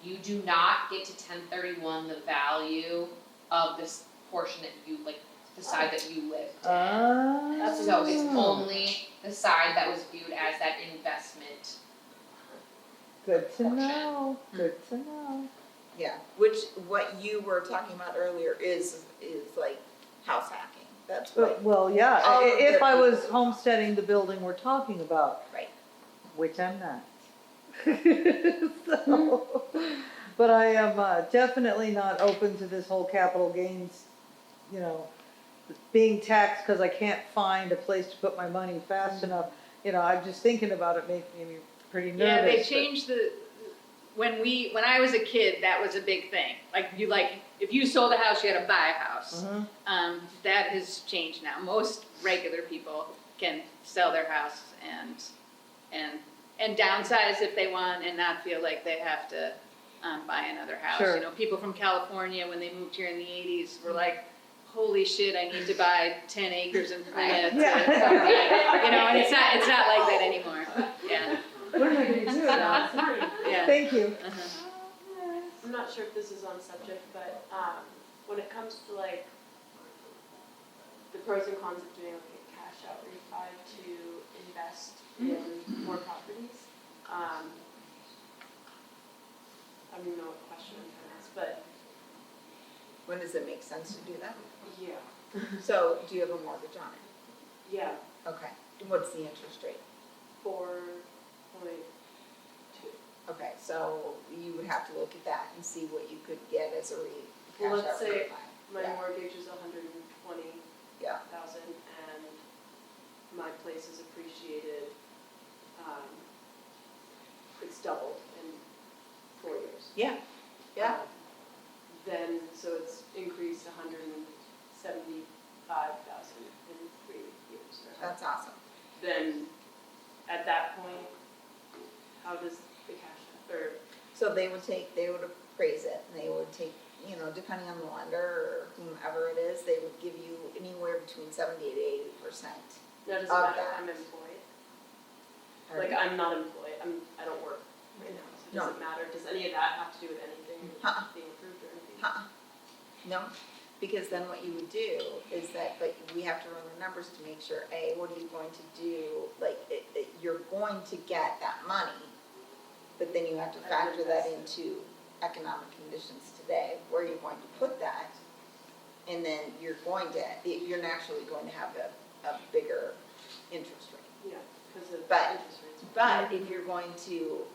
you do not get to 1031 the value of this portion that you, like, the side that you lived in. So it's only the side that was viewed as that investment. Good to know, good to know. Yeah, which, what you were talking about earlier is like house hacking. That's what, Well, yeah, All of if the I was people. homesteading the building we're talking about. Right. Which I'm not. So, but I am definitely not open to this whole capital gains, being taxed because I can't find a place to put my money fast enough. I'm just thinking about it, making me pretty nervous. Yeah, they but- changed when I was a kid, that was a big thing. If you sold a house, you had to buy a house. Mhm. That has changed now. Most regular people can sell their house and downsize if they want and not feel like they have to buy another house. Sure. People from California, when they moved here in the 80s, were like, holy shit, I need to buy 10 acres and plant it. Yeah. And it's not like that anymore. Yeah. What am I gonna do now? Yeah. Thank you. Uh-huh. I'm not sure if this is on subject, but when it comes to like the pros and cons of doing like a cash out refi to invest in more properties, I don't even know what question I'm trying to ask, but When does it make sense to do that? yeah, So, do you have a mortgage on it? yeah, Okay. What's the interest rate? 4.2. Okay, so you would have to look at that and see what you could get as a cash Well, out let's say refi. my Yeah. mortgage is 120,000 Yeah. and my place is appreciated, it's doubled in 4 years. Yeah, yeah. Then, so it's increased 175,000 in 3 years. That's awesome. Then, at that point, how does the cash, or, So they would appraise it, and they would take, depending on the lender or whomever it is, they would give you anywhere between 70 to 80%. now does it Of matter that. if I'm employed? Pardon? Like, I'm not employed, I don't work right now, so does No. it matter, does any of that have to do with anything Uh-uh. being approved or anything? No, because then what you would do is that, but we have to run the numbers to make sure, what are you going to do? Like, you're going to get that money, but then you have to factor that into economic conditions today, where you're going to put that. And then you're naturally going to have a bigger interest rate. Yeah, because of But- interest rates. But if you're going to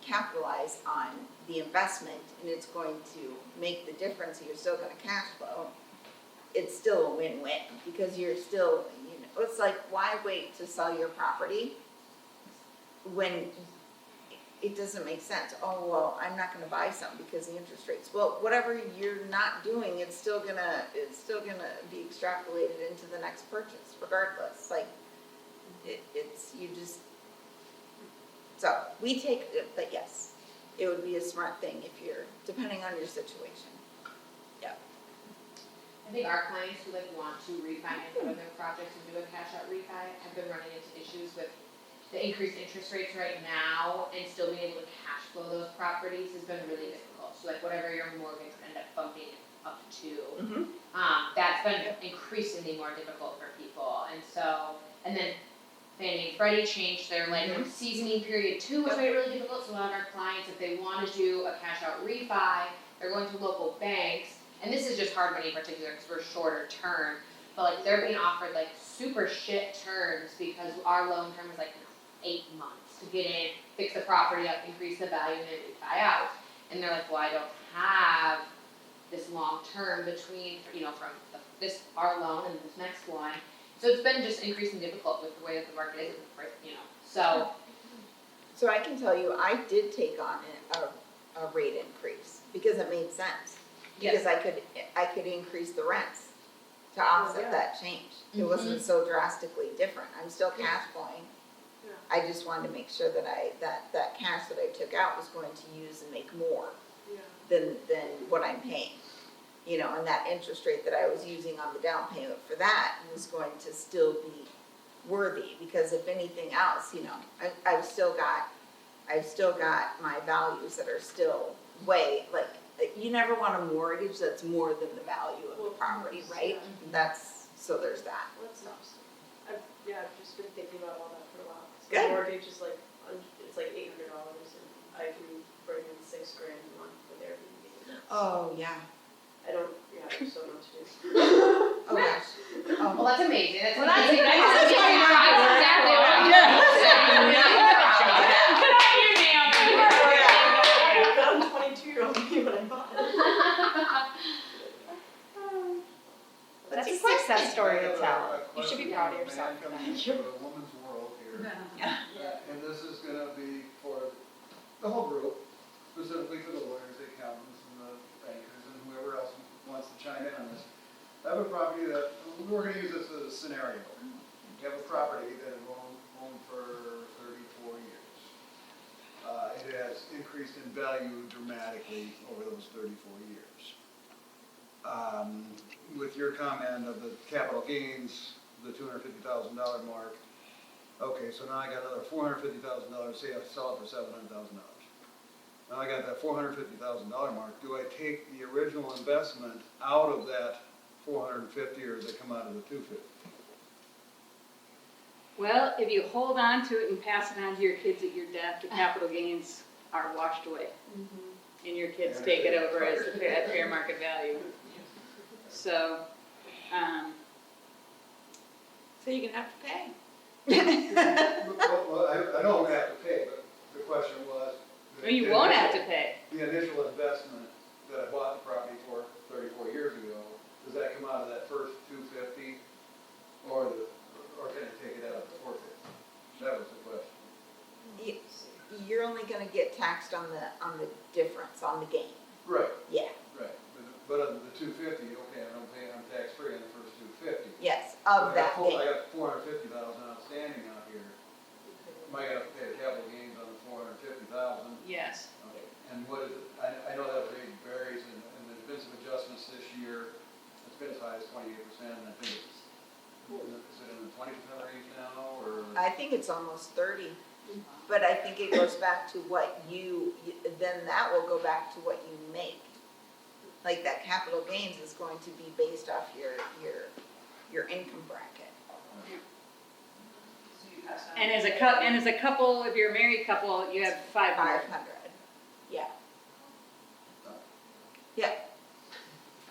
capitalize on the investment and it's going to make the difference, and you're still gonna cash flow, it's still a win-win, because you're still, it's like, why wait to sell your property when it doesn't make sense? Oh, well, I'm not gonna buy some because the interest rates. Well, whatever you're not doing, it's still gonna be extrapolated into the next purchase regardless. Like, so we take, but yes, it would be a smart thing if you're, depending on your situation. I think our clients who want to refinance out of their projects and do a cash out refi have been running into issues with the increased interest rates right now, and still being able to cash flow those properties has been really difficult. So like whatever your mortgage would end up bumping up to, that's been increasingly more difficult for people. And so, and then Fannie and Freddie changed their seasoning period too, which made it really difficult. So a lot of our clients, if they want to do a cash out refi, they're going to local banks. And this is just hard money in particular because we're shorter term, but like they're being offered like super shit terms because our loan term is like 8 months to get in, fix the property up, increase the value, and then refi out. And they're like, well, I don't have this long term between, from our loan and this next one. So it's been just increasingly difficult with the way that the market is, so. So I can tell you, I did take on a rate increase because it made sense. Because I could increase the rents to offset that change. It wasn't so drastically different. I'm still cash flowing. Yeah. I just wanted to make sure that that cash that I took out was going to use and make more than what I'm paying. And that interest rate that I was using on the down payment for that was going to still be worthy, because if anything else, I've still got my values that are still way, like, you never want a mortgage that's more than the value of the property, right? So there's that. Well, that's interesting. I've just been thinking about all that for a while. So Good. the mortgage is like, it's like $800 and I can bring in $6,000 a month with Airbnb. Oh, yeah. There's so much to do. Oh, gosh. Oh. Well, that's amazing. That's Well, that's amazing. amazing. That's amazing. That's exactly what I'm I'm 22-year-old me when I bought it. That's a success story to tell. You should be proud of yourself for that. Thank you. A woman's world here. And this is gonna be for the whole group, specifically for the lawyers, the accountants, and the bankers, and whoever else wants to chime in on this. I have a property that, we're gonna use this as a scenario. You have a property that is owned for 34 years. It has increased in value dramatically over those 34 years. With your comment of the capital gains, the $250,000 mark, okay, so now I got another $450,000, say I sell it for $700,000. now I got that $450,000 mark, do I take the original investment out of that 450, or does it come out of the 250? Well, if you hold on to it and pass it on to your kids at your death, the capital gains are washed away. And your kids take it over as the at fair market value. So, So you're gonna have to pay. Well, I know I'm gonna have to pay, but the question was. or you won't have to pay. The initial investment that I bought the property for 34 years ago, does that come out of that first 250, or can I take it out of the 450? That was the question. You're only gonna get taxed on the difference, on the gain. Right. Yeah, Right, but of the 250, okay, I'm tax-free on the first 250. yes, of that gain. I got 450,000 outstanding out here. Am I gonna pay the capital gains on the 450,000? Yes. Okay, and what is it, I know that rate varies, and there's been some adjustments this year. It's been as high as 28%, and I think is it in the 20% range now, or? I think it's almost 30, but I think it goes back to what then that will go back to what you make. Like that capital gains is going to be based off your income bracket. And as a couple, if you're a married couple, you have 500. 500, yeah. Yeah,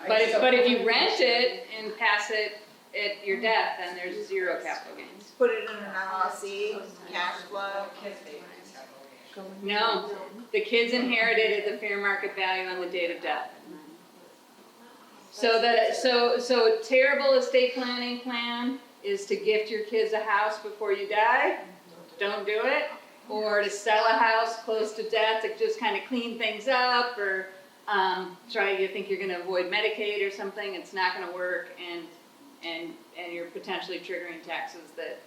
But if you rent it and pass it at your death, then there's zero capital gains. put it in an LLC, cash flow. No, the kids inherited at the fair market value on the date of death. So terrible estate planning plan is to gift your kids a house before you die. Don't do it. Or to sell a house close to death to just kind of clean things up, or you think you're going to avoid Medicaid or something. It's not going to work, and you're potentially triggering taxes that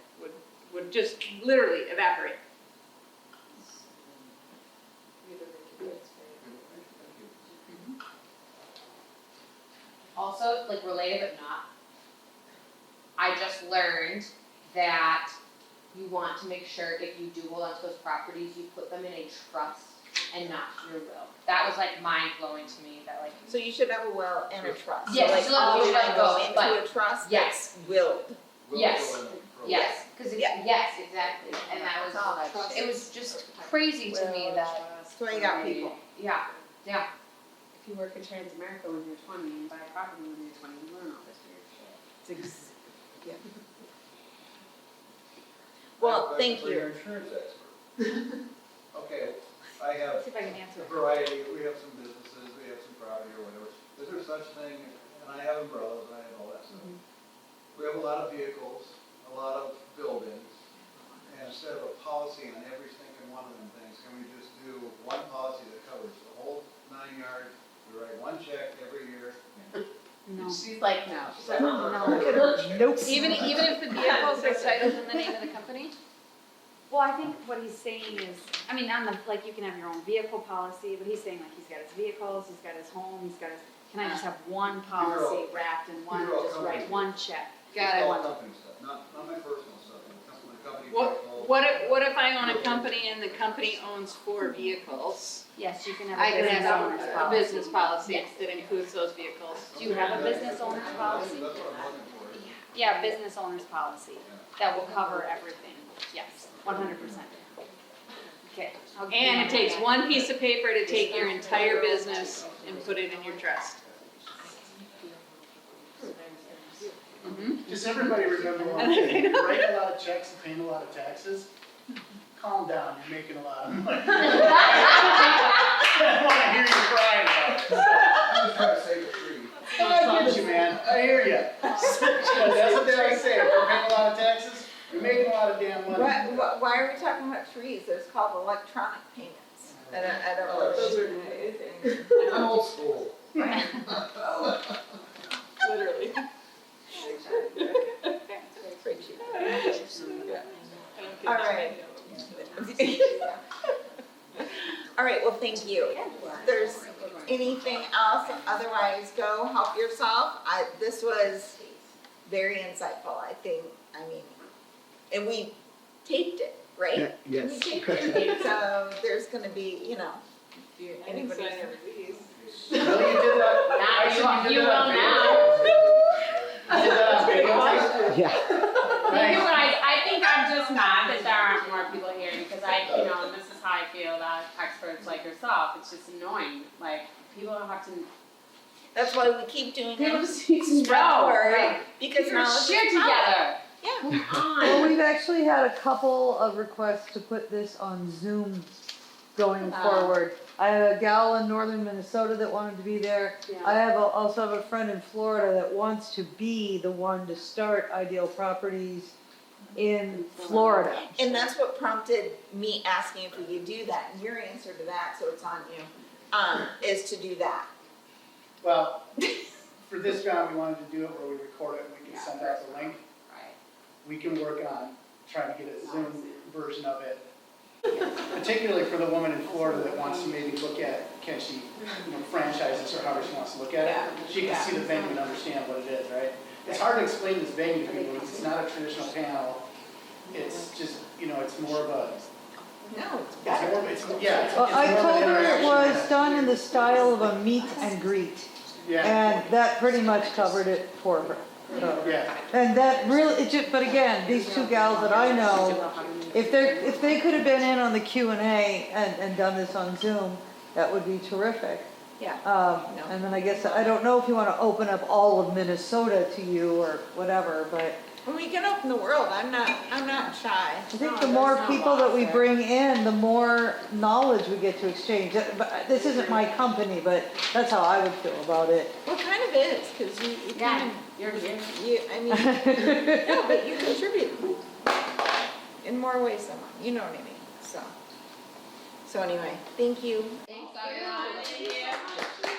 would just literally evaporate. Also, like related but not, I just learned that you want to make sure if you do hold on to those properties, you put them in a trust and not your will. That was like mind blowing to me, that like. So you should have a will and a trust. Yes, so like so like all you should that have go both, into but- a trust Yes. that's willed. Yes. Will Yes, because Yeah. yes, exactly, and that was, it was just crazy to me that, That's why you got people. yeah, yeah. If you work at Transamerica when you're 20 and buy a property when you're 20, you learn all this weird shit. Yeah. Well, Back thank to you. your insurance expert. Okay, I have See if I can answer a it. variety, we have some businesses, we have some property or whatever. Is there such thing, and I have umbrellas, I have all that stuff. We have a lot of vehicles, a lot of buildings, and instead of a policy on every single one of them things, can we just do one policy that covers the whole 9 yards? We write one check every year. No. She's like, no. Nope. Even if the vehicles are titled in the name of the company? Well, I think what he's saying is, I mean, on the, like, you can have your own vehicle policy, but he's saying like he's got his vehicles, he's got his home, he's got his, can I just have one policy wrapped in one, these are all just write companies. one check? Got It's it. all company stuff, not my personal stuff, the company vehicle. What if I own a company and the company owns 4 vehicles? Yes, you can I have a can business have owner's a policy. business policy that includes those vehicles. Do you have a business owner's policy? That's what I'm looking for. Yeah, business owner's policy, that will cover everything, yes, 100%. Okay. I'll give you And one. it takes one piece of paper to take your entire business and put it in your trust. Just everybody remember one thing, you're writing a lot of checks and paying a lot of taxes, calm down, you're making a lot of money. I don't wanna hear you crying about it. I'm just trying to save a tree. I get you, man, I hear you. That's what they always say, if you're paying a lot of taxes, you're making a lot of damn money. Why are we talking about trees? There's called electronic payments. I don't know. Those are new. I'm old school. Literally. All right. All right, well, thank you. If there's anything else, otherwise go help yourself. This was very insightful, I think, and we taped it, right? Yes. We taped it, so there's gonna be, I didn't sign a release. No, you did that. Now you will now. You did that on video. You guys, I think I'm just mad that there aren't more people here because and this is how I feel about experts like yourself. It's just annoying. Like, people don't have to, That's why we keep doing people it. just need to Spread the know. word, Right. because Get your knowledge shit is power. together. Yeah. Come Well, on. we've actually had a couple of requests to put this on Zoom going forward. I have a gal in northern Minnesota that wanted to be there. I also have a friend in Florida that wants to be the one to start Ideal Properties in Florida. And that's what prompted me asking if we could do that. And your answer to that, so it's on you, is to do that. Well, for this round, we wanted to do it where we record it and we can send out the link. Right. We can work on trying to get a Zoom version of it. Particularly for the woman in Florida that wants to maybe look at, can she, franchise this or however she wants to look at it. She can see the venue and understand what it is, right? It's hard to explain this venue to people because it's not a traditional panel. It's just, it's more of a, No, it's it's better. more, it's, yeah, it's Well, I more of told an her it interaction. was done in the style of a meet and greet, Yeah, and that pretty much covered it for her. So. yeah. And that really, but again, these two gals that I know, if they could have been in on the Q&A and done this on Zoom, that would be terrific. Yeah. And then I guess, I don't know if you want to open up all of Minnesota to you or whatever, but When we can open the world, I'm not shy. I think the more people that we bring in, the more knowledge we get to exchange. But this isn't my company, but that's how I would feel about it. Well, kind of is, because you kind of, You're I mean, no, but you contribute in more ways than one, you know what I mean, so. So anyway, thank you. Thanks, everyone. Thank you.